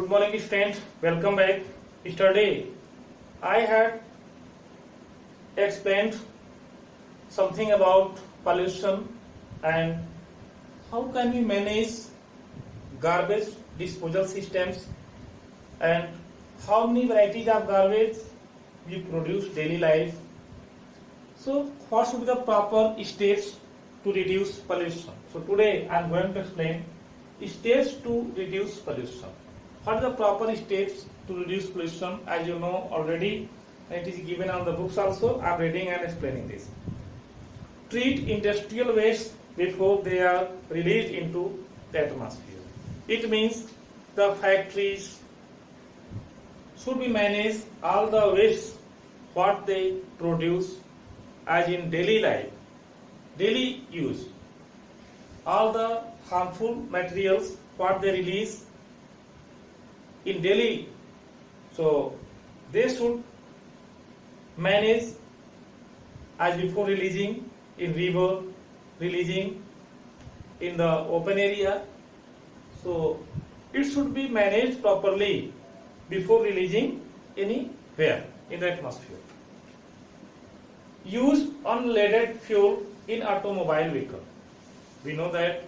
Good morning, friends. Welcome back. Yesterday, I had explained something about pollution and how can we manage garbage disposal systems and how many varieties of garbage we produce daily life. So, what should be the proper steps to reduce pollution? So, today I am going to explain steps to reduce pollution. What are the proper steps to reduce pollution? As you know already, it is given on the books also. I am reading and explaining this. Treat industrial waste before they are released into the atmosphere. It means the factories should be managed all the waste what they produce as in daily life, daily use. All the harmful materials what they release in daily, so they should manage as before releasing in river, releasing in the open area. So it should be managed properly before releasing anywhere in the atmosphere. Use unleaded fuel in automobile vehicle. We know that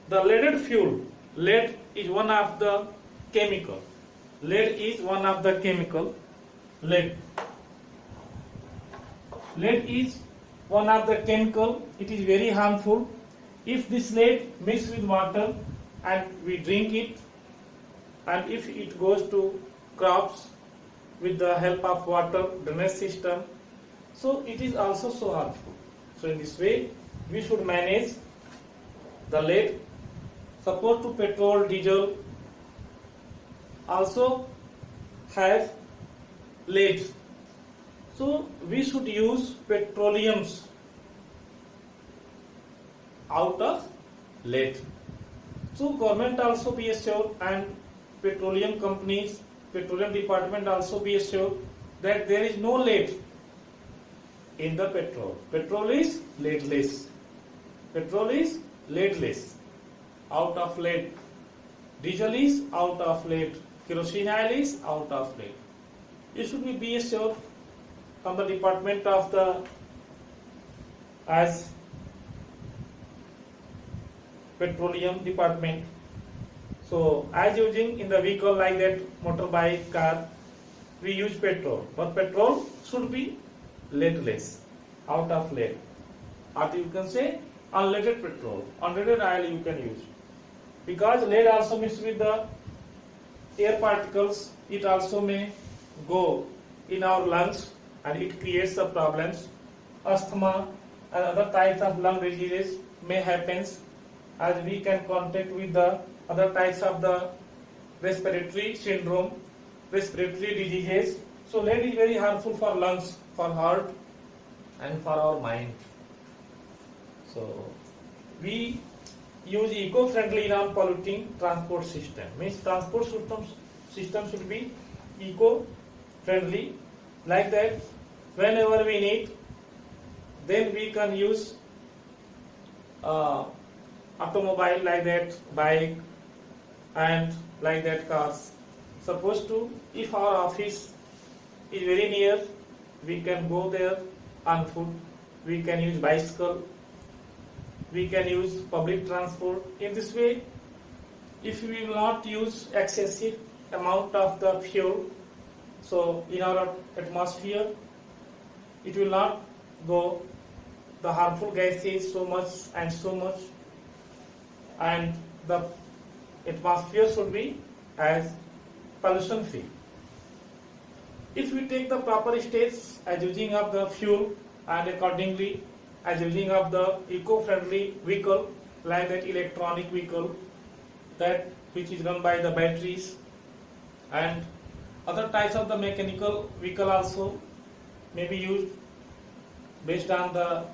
the leaded fuel, lead is one of the chemical. Lead is one of the chemical. Lead is one of the chemical. It is very harmful. If this lead mixed with water and we drink it, and if it goes to crops with the help of water drainage system, so it is also so harmful. So in this way, we should manage the lead. Suppose to petrol, diesel also have lead. So we should use petroleums out of lead. So government also be assured and petroleum companies, petroleum department also be assured that there is no lead in the petrol. Petrol is leadless. Petrol is leadless. Out of lead. Diesel is out of lead. Kerosene oil is out of lead. You should be assured from the department of the as petroleum department. So as using in the vehicle like that motorbike, car, we use petrol. But petrol should be leadless, out of lead. Or you can say unleaded petrol, unleaded oil you can use. Because lead also mixed with the air particles, it also may go in our lungs and it creates the problems. Asthma and other types of lung diseases may happen as we can contact with the other types of the respiratory syndrome, respiratory diseases. So lead is very harmful for lungs, for heart and for our mind. So we use eco-friendly non-polluting transport system. Means transport system should be eco-friendly. Like that, whenever we need, then we can use automobile like that, bike, and like that cars. Suppose to, if our office is very near, we can go there on foot. We can use bicycle. We can use public transport. In this way, if we will not use excessive amount of the fuel, so in our atmosphere, it will not go the harmful gases so much, and the atmosphere should be as pollution free. If we take the proper steps as using of the fuel and accordingly as using of the eco-friendly vehicle like that electronic vehicle, that which is run by the batteries, and other types of the mechanical vehicle also may be used based on the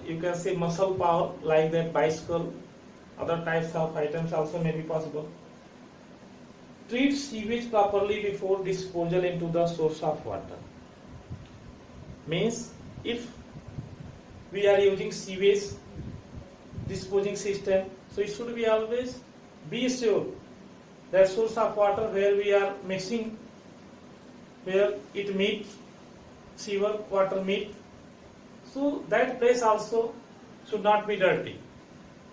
you can say muscle power like that bicycle. Other types of items also may be possible. Treat sewage properly before disposal into the source of water. Means if we are using sewage disposing system, so it should be always be assured that source of water where we are mixing, where it meets, sewer water meet. So that place also should not be dirty.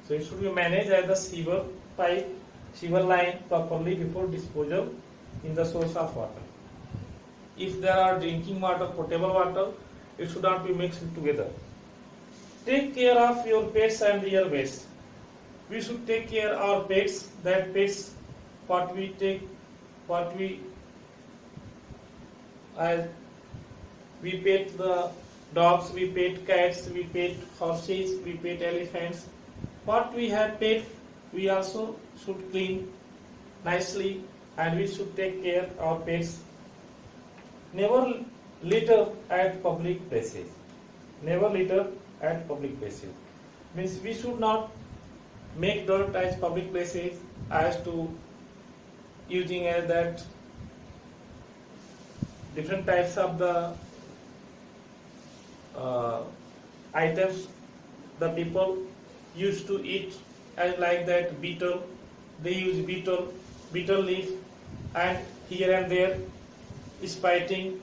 So it should be managed as the sewer pipe, sewer line properly before disposal in the source of water. If there are drinking water, potable water, it should not be mixed together. Take care of your pets and their waste. We should take care of our pets, that pets what we take, what we pet the dogs, we pet cats, we pet horses, we pet elephants. What we have pet, we also should clean nicely, and we should take care of our pets. Never litter at public places. Never litter at public places. Means we should not make dirt as public places as to using as that different types of the items the people used to eat, as like that beetle. They use beetle leaf, and here and there spiting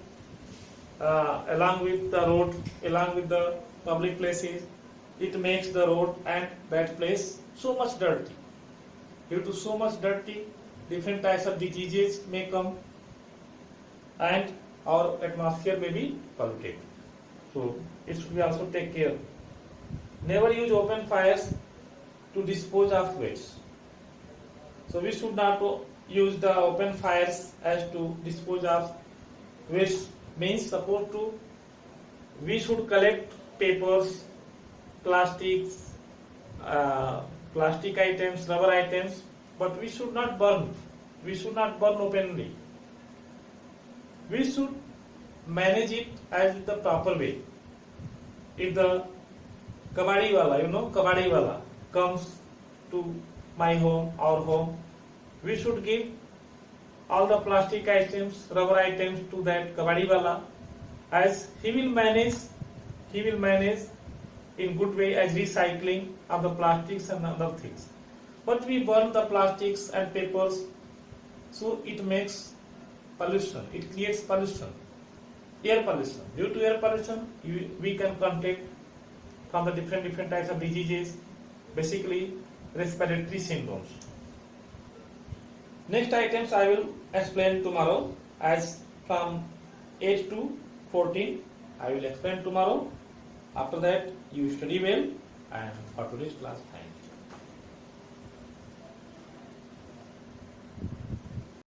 along with the road, along with the public places. It makes the road and that place so much dirty. Due to so much dirty, different types of diseases may come, and our atmosphere may be polluted. So it should be also take care. Never use open fires to dispose of waste. So we should not use the open fires as to dispose of waste. Means suppose to we should collect papers, plastics, plastic items, rubber items, but we should not burn. We should not burn openly. We should manage it as the proper way. If the kabadi wala, comes to my home, our home, we should give all the plastic items, rubber items to that kabadi wala, as he will manage in good way as recycling of the plastics and other things. But we burn the plastics and papers, so it makes pollution. It creates pollution, air pollution. Due to air pollution, we can contact from the different types of diseases, basically respiratory syndromes. Next items I will explain tomorrow, as from 8 to 14 I will explain tomorrow. After that, you study well, and for today's class